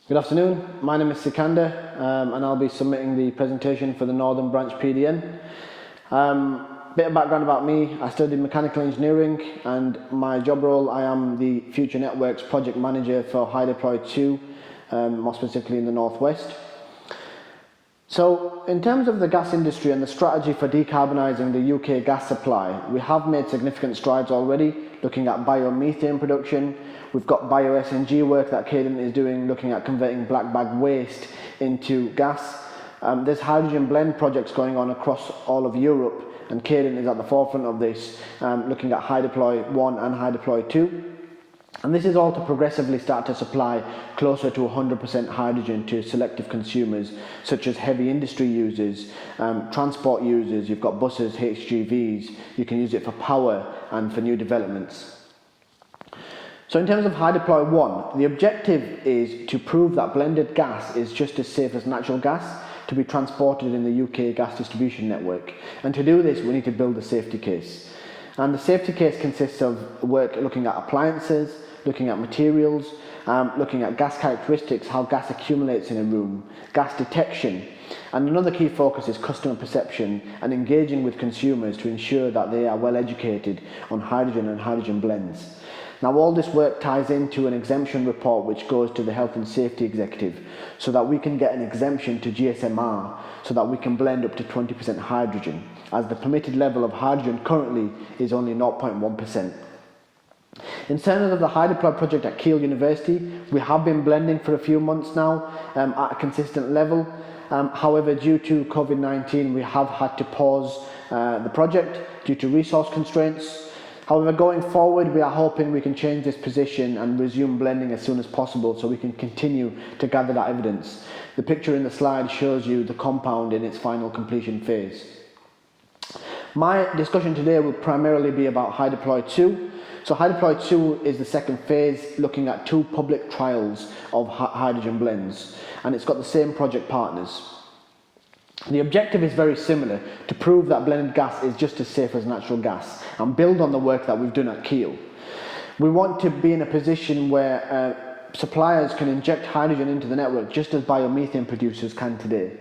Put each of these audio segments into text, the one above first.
Good afternoon, my name is Sikander and I'll be submitting the presentation for the Northern Branch PDN. Bit of background about me: I studied mechanical engineering, and my job role, I am the Future Networks project manager for High Deploy 2, more specifically in the Northwest. So in terms of the gas industry and the strategy for decarbonising the UK gas supply, we have made significant strides already, looking at biomethane production. We've got bio-SNG work that Cadent is doing, looking at converting black bag waste into gas. There's hydrogen blend projects going on across all of Europe, and Cadent is at the forefront of this, looking at High Deploy 1 and High Deploy 2. And this is all to progressively start to supply closer to 100% hydrogen to selective consumers, such as heavy industry users, transport users. You've got buses, HGVs. You can use it for power and for new developments. So in terms of High Deploy 1, the objective is to prove that blended gas is just as safe as natural gas to be transported in the UK gas distribution network. And to do this, we need to build a safety case. And the safety case consists of work looking at appliances, looking at materials, looking at gas characteristics, how gas accumulates in a room, gas detection. And another key focus is customer perception and engaging with consumers to ensure that they are well educated on hydrogen and hydrogen blends. Now, all this work ties into an exemption report which goes to the Health and Safety Executive, so that we can get an exemption to GSMR, so that we can blend up to 20% hydrogen, as the permitted level of hydrogen currently is only 0.1%. In terms of the High Deploy project at Keele University, we have been blending for a few months now at a consistent level. However, due to COVID-19, we have had to pause the project due to resource constraints. However, going forward, we are hoping we can change this position and resume blending as soon as possible, so we can continue to gather that evidence. The picture in the slide shows you the compound in its final completion phase. My discussion today will primarily be about High Deploy 2. So High Deploy 2 is the second phase, looking at 2 public trials of hydrogen blends, and it's got the same project partners. The objective is very similar: to prove that blended gas is just as safe as natural gas and build on the work that we've done at Keele. We want to be in a position where suppliers can inject hydrogen into the network just as biomethane producers can today.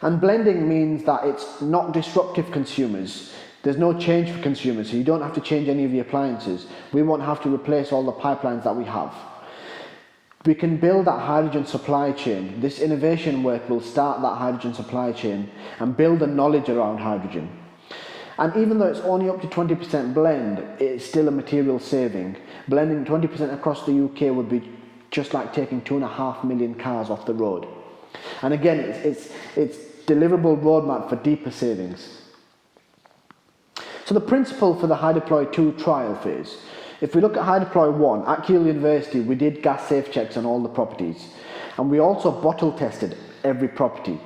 And blending means that it's not disruptive consumers. There's no change for consumers, so you don't have to change any of the appliances. We won't have to replace all the pipelines that we have. We can build that hydrogen supply chain. This innovation work will start that hydrogen supply chain and build the knowledge around hydrogen. And even though it's only up to 20% blend, it's still a material saving. Blending 20% across the UK would be just like taking 2.5 million cars off the road. And again, it's deliverable roadmap for deeper savings. So the principle for the High Deploy 2 trial phase: if we look at High Deploy 1, at Keele University, we did gas safe checks on all the properties. And we also bottle tested every property,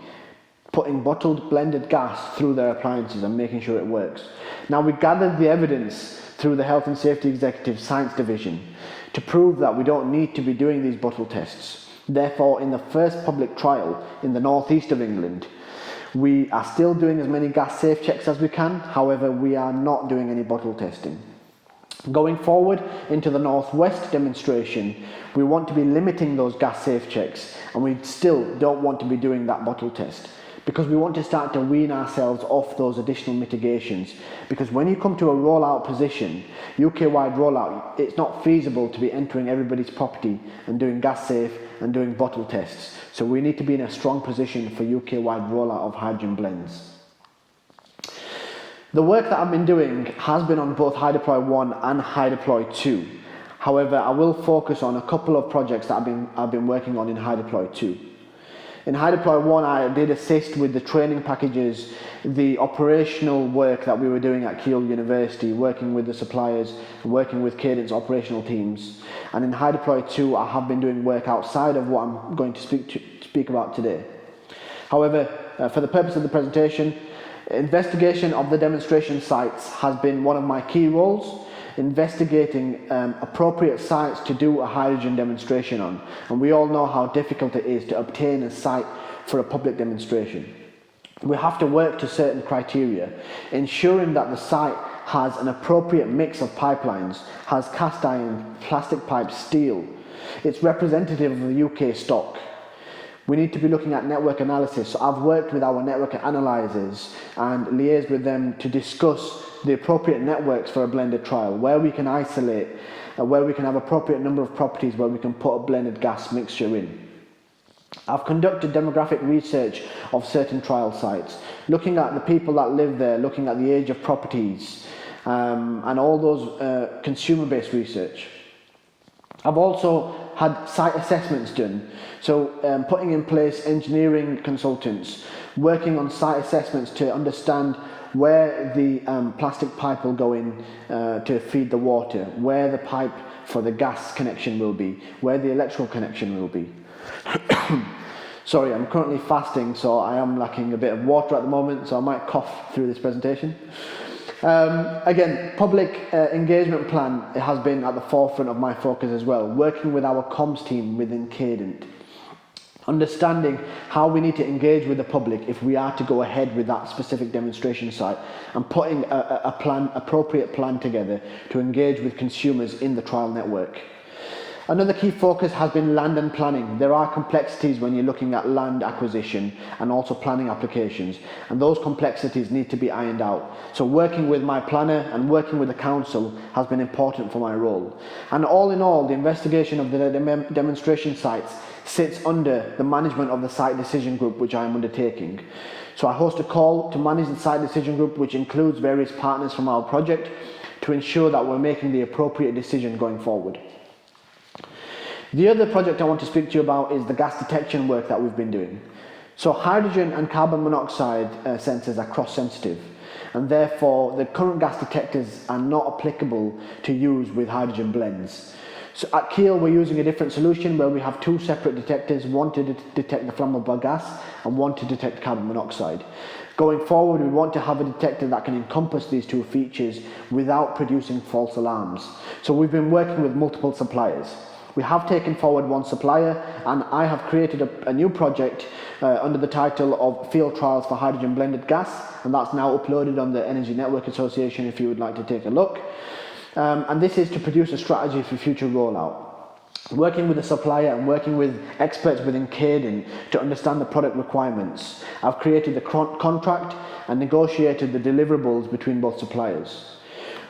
putting bottled blended gas through their appliances and making sure it works. Now, we gathered the evidence through the Health and Safety Executive Science Division to prove that we don't need to be doing these bottle tests. Therefore, in the first public trial in the northeast of England, we are still doing as many gas safe checks as we can. However, we are not doing any bottle testing. Going forward into the Northwest demonstration, we want to be limiting those gas safe checks, and we still don't want to be doing that bottle test, because we want to start to wean ourselves off those additional mitigations. Because when you come to a rollout position, UK-wide rollout, it's not feasible to be entering everybody's property and doing gas safe and doing bottle tests. So we need to be in a strong position for UK-wide rollout of hydrogen blends. The work that I've been doing has been on both High Deploy 1 and High Deploy 2. However, I will focus on a couple of projects that I've been working on in High Deploy 2. In High Deploy 1, I did assist with the training packages, the operational work that we were doing at Keele University, working with the suppliers, working with Cadent's operational teams. And in High Deploy 2, I have been doing work outside of what I'm going to speak about today. However, for the purpose of the presentation, investigation of the demonstration sites has been one of my key roles, investigating appropriate sites to do a hydrogen demonstration on. And we all know how difficult it is to obtain a site for a public demonstration. We have to work to certain criteria, ensuring that the site has an appropriate mix of pipelines, has cast iron, plastic pipes, steel. It's representative of the UK stock. We need to be looking at network analysis. So I've worked with our network analyzers and liaised with them to discuss the appropriate networks for a blended trial, where we can isolate, where we can have appropriate number of properties where we can put a blended gas mixture in. I've conducted demographic research of certain trial sites, looking at the people that live there, looking at the age of properties, and all those consumer-based research. I've also had site assessments done, so putting in place engineering consultants, working on site assessments to understand where the plastic pipe will go in to feed the water, where the pipe for the gas connection will be, where the electrical connection will be. Sorry, I'm currently fasting, so I am lacking a bit of water at the moment, so I might cough through this presentation. Again, public engagement plan has been at the forefront of my focus as well, working with our comms team within Cadent, understanding how we need to engage with the public if we are to go ahead with that specific demonstration site, and putting a appropriate plan together to engage with consumers in the trial network. Another key focus has been land and planning. There are complexities when you're looking at land acquisition and also planning applications, and those complexities need to be ironed out. So working with my planner and working with the council has been important for my role. And all in all, the investigation of the demonstration sites sits under the management of the site decision group, which I am undertaking. So I host a call to manage the site decision group, which includes various partners from our project, to ensure that we're making the appropriate decision going forward. The other project I want to speak to you about is the gas detection work that we've been doing. So hydrogen and carbon monoxide sensors are cross-sensitive, and therefore the current gas detectors are not applicable to use with hydrogen blends. So at Kiel we're using a different solution where we have two separate detectors, one to detect the flammable gas and one to detect carbon monoxide. Going forward, we want to have a detector that can encompass these two features without producing false alarms. So we've been working with multiple suppliers. We have taken forward one supplier, and I have created a new project under the title of Field Trials for Hydrogen Blended Gas, and that's now uploaded on the Energy Network Association if you would like to take a look. And this is to produce a strategy for future rollout. Working with a supplier and working with experts within Cadent to understand the product requirements, I've created the contract and negotiated the deliverables between both suppliers.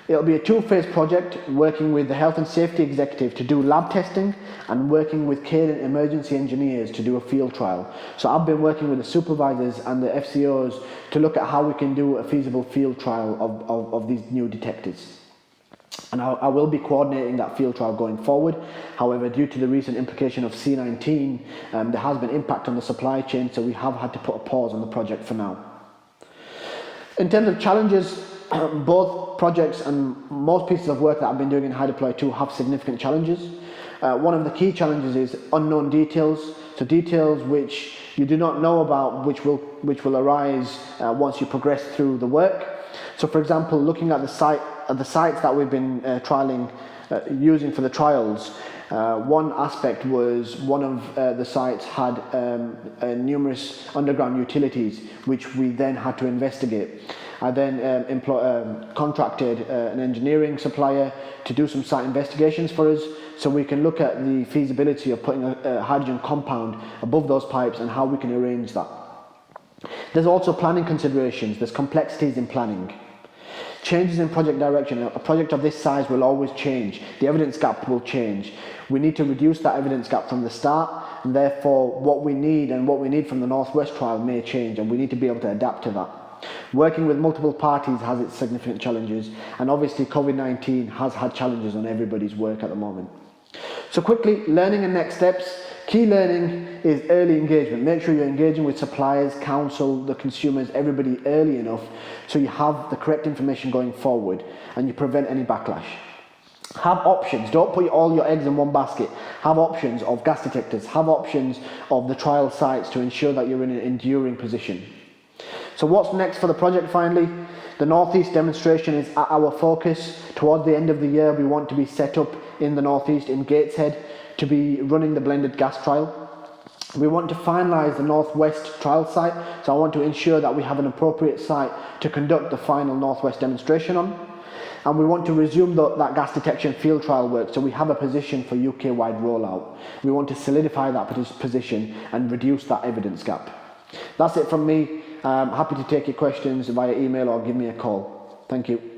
It'll be a two-phase project, working with the health and safety executive to do lab testing and working with Cadent emergency engineers to do a field trial. So I've been working with the supervisors and the FCOs to look at how we can do a feasible field trial of these new detectors. And I will be coordinating that field trial going forward. However, due to the recent implication of C19, there has been impact on the supply chain, so we have had to put a pause on the project for now. In terms of challenges, both projects and most pieces of work that I've been doing in HyDeploy 2 have significant challenges. One of the key challenges is unknown details, so details which you do not know about, which will arise once you progress through the work. So for example, looking at the sites that we've been trialing, using for the trials, one aspect was one of the sites had numerous underground utilities which we then had to investigate. I then contracted an engineering supplier to do some site investigations for us, so we can look at the feasibility of putting a hydrogen compound above those pipes and how we can arrange that. There's also planning considerations, there's complexities in planning. Changes in project direction. A project of this size will always change. The evidence gap will change. We need to reduce that evidence gap from the start, and therefore what we need from the Northwest trial may change, and we need to be able to adapt to that. Working with multiple parties has its significant challenges, and obviously COVID-19 has had challenges on everybody's work at the moment. So quickly, learning and next steps. Key learning is early engagement. Make sure you're engaging with suppliers, council, the consumers, everybody early enough so you have the correct information going forward and you prevent any backlash. Have options. Don't put all your eggs in one basket. Have options of gas detectors. Have options of the trial sites to ensure that you're in an enduring position. So what's next for the project finally? The Northeast demonstration is our focus. Towards the end of the year, we want to be set up in the Northeast, in Gateshead, to be running the blended gas trial. We want to finalise the Northwest trial site, so I want to ensure that we have an appropriate site to conduct the final Northwest demonstration on. And we want to resume that gas detection field trial work so we have a position for UK-wide rollout. We want to solidify that position and reduce that evidence gap. That's it from me. Happy to take your questions via email or give me a call. Thank you.